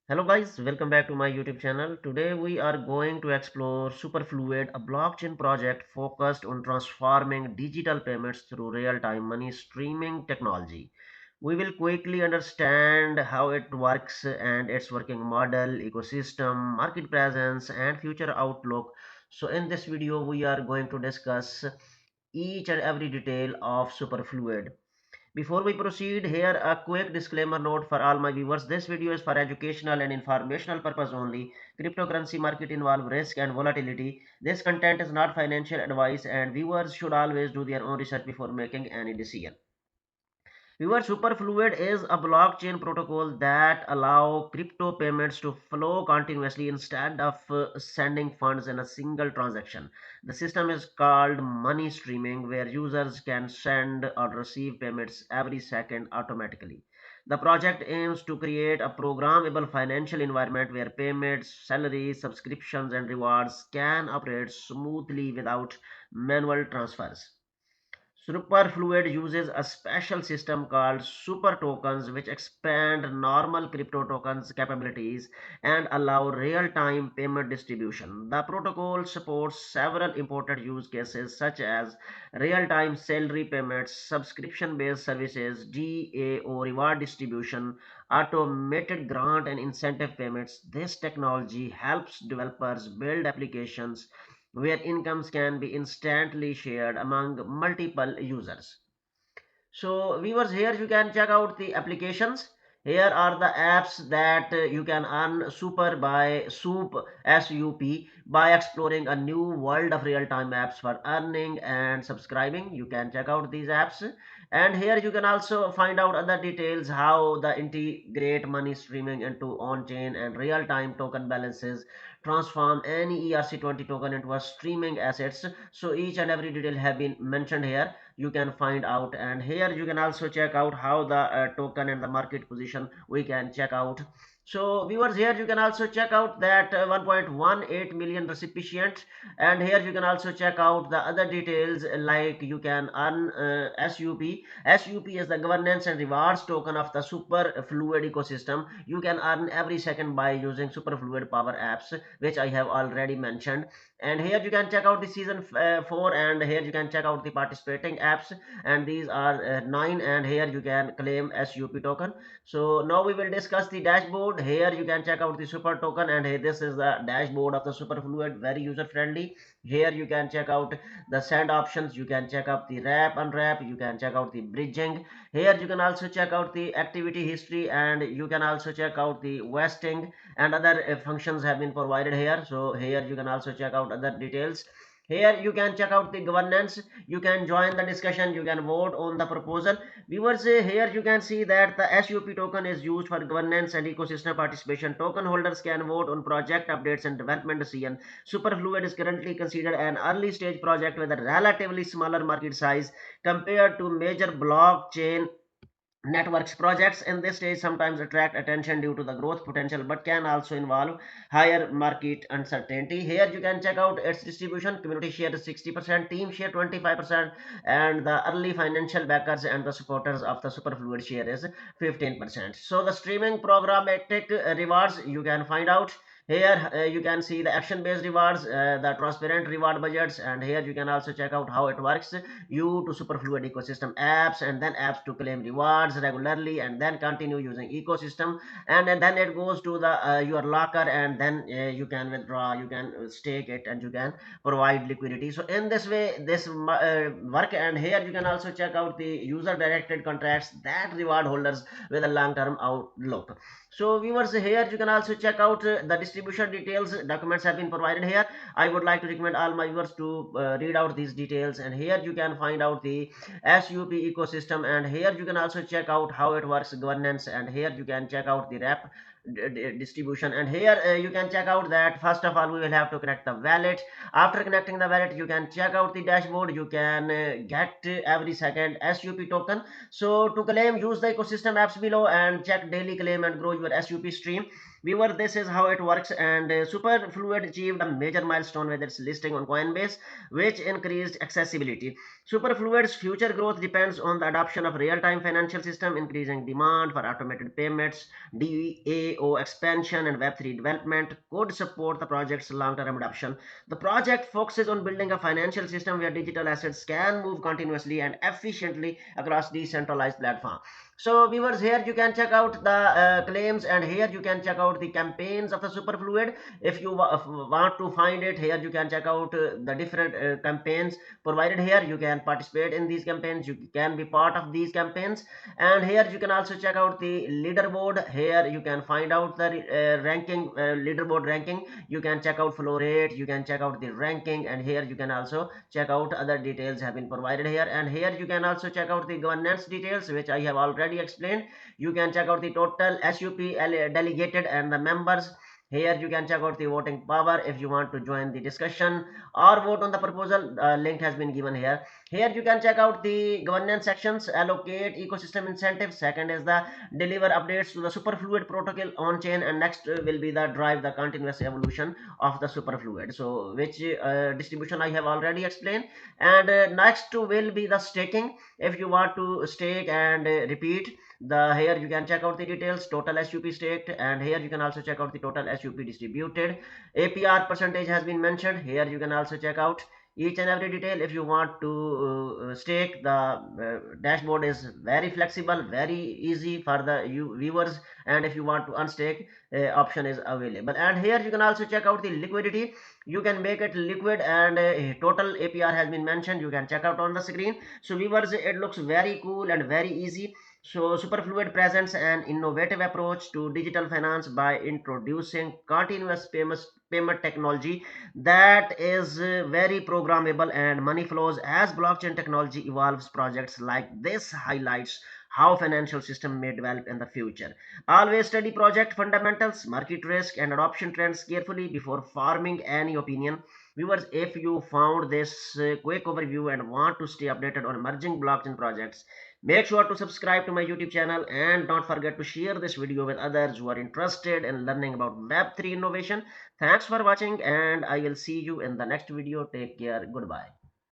Hello guys, welcome back to my YouTube channel. Today we are going to explore Superfluid, a blockchain project focused on transforming digital payments through real-time money streaming technology. We will quickly understand how it works and its working model, ecosystem, market presence, and future outlook. So in this video, we are going to discuss each and every detail of Superfluid. Before we proceed, here a quick disclaimer note for all my viewers. This video is for educational and informational purpose only. Cryptocurrency market involve risk and volatility. This content is not financial advice and viewers should always do their own research before making any decision. Your Superfluid is a blockchain protocol that allow crypto payments to flow continuously instead of sending funds in a single transaction. The system is called money streaming, where users can send or receive payments every second automatically. The project aims to create a programmable financial environment where payments, salaries, subscriptions, and rewards can operate smoothly without manual transfers. Superfluid uses a special system called super tokens, which expand normal crypto tokens capabilities and allow real-time payment distribution. The protocol supports several important use cases such as real-time salary payments, subscription-based services, DAO reward distribution, automated grant and incentive payments. This technology helps developers build applications where incomes can be instantly shared among multiple users. So viewers, here you can check out the applications. Here are the apps that you can earn super by SUP by exploring a new world of real-time apps for earning and subscribing. You can check out these apps, and here you can also find out other details how the integrate money streaming into on-chain and real-time token balances, transform any ERC20 token into a streaming assets. So each and every detail have been mentioned here, you can find out, and here you can also check out how the token and the market position we can check out. So viewers, here you can also check out that 1.18 million recipients, and here you can also check out the other details like you can earn SUP is the governance and rewards token of the Superfluid ecosystem. You can earn every second by using Superfluid power apps, which I have already mentioned. And here you can check out the season 4, and here you can check out the participating apps, and these are 9, and here you can claim SUP token. So now we will discuss the dashboard. Here you can check out the super token, and here this is the dashboard of the Superfluid, very user friendly. Here you can check out the send options, you can check out the wrap, unwrap, you can check out the bridging. Here you can also check out the activity history, and you can also check out the vesting, and other functions have been provided here. So here you can also check out other details. Here you can check out the governance, you can join the discussion, you can vote on the proposal. Viewers, here you can see that the SUP token is used for governance and ecosystem participation. Token holders can vote on project updates and development decision. Superfluid is currently considered an early stage project with a relatively smaller market size compared to major blockchain networks. Projects in this stage sometimes attract attention due to the growth potential but can also involve higher market uncertainty. Here you can check out its distribution. Community share is 60%, team share 25%, and the early financial backers and the supporters of the Superfluid share is 15%. So the streaming programmatic rewards you can find out. Here you can see the action based rewards, the transparent reward budgets, and here you can also check out how it works. You to Superfluid ecosystem apps, and then apps to claim rewards regularly, and then continue using ecosystem, and then it goes to the your locker, and then you can withdraw, you can stake it, and you can provide liquidity. So in this way this work. And here you can also check out the user directed contracts that reward holders with a long term outlook. So viewers, here you can also check out the distribution details. Documents have been provided here. I would like to recommend all my viewers to read out these details, and here you can find out the SUP ecosystem, and here you can also check out how it works, governance, and here you can check out the wrap distribution. And here you can check out that first of all we will have to connect the wallet. After connecting the wallet, you can check out the dashboard, you can get every second SUP token. So to claim, use the ecosystem apps below and check daily claim and grow your SUP stream. Viewer, this is how it works, and Superfluid achieved a major milestone with its listing on Coinbase, which increased accessibility. Superfluid's future growth depends on the adoption of real-time financial system, increasing demand for automated payments, DAO expansion and Web3 development could support the project's long-term adoption. The project focuses on building a financial system where digital assets can move continuously and efficiently across decentralized platforms. So viewers, here you can check out the claims, and here you can check out the campaigns of the Superfluid. If you want to find it, here you can check out the different campaigns provided here. You can participate in these campaigns, you can be part of these campaigns. And here you can also check out the leaderboard. Here you can find out the ranking, leaderboard ranking. You can check out flow rate, you can check out the ranking, and here you can also check out other details have been provided here. And here you can also check out the governance details, which I have already explained. You can check out the total SUP delegated and the members. Here you can check out the voting power if you want to join the discussion or vote on the proposal. Link has been given here. Here you can check out the governance sections: allocate ecosystem incentives. Second is the deliver updates to the Superfluid protocol on chain, and next will be the drive the continuous evolution of the Superfluid. So which distribution I have already explained. And next will be the staking. If you want to stake and repeat, the here you can check out the details: total SUP staked, and here you can also check out the total SUP distributed. APR percentage has been mentioned. Here you can also check out each and every detail. If you want to stake, the dashboard is very flexible, very easy for the viewers. And if you want to unstake, option is available. And here you can also check out the liquidity. You can make it liquid, and total APR has been mentioned. You can check out on the screen. So viewers, it looks very cool and very easy. So Superfluid presents an innovative approach to digital finance by introducing continuous payment technology that is very programmable and money flows as blockchain technology evolves. Projects like this highlights how financial system may develop in the future. Always study project fundamentals, market risk, and adoption trends carefully before forming any opinion. Viewers, if you found this quick overview and want to stay updated on emerging blockchain projects, make sure to subscribe to my YouTube channel, and don't forget to share this video with others who are interested in learning about Web3 innovation. Thanks for watching, and I will see you in the next video. Take care. Goodbye.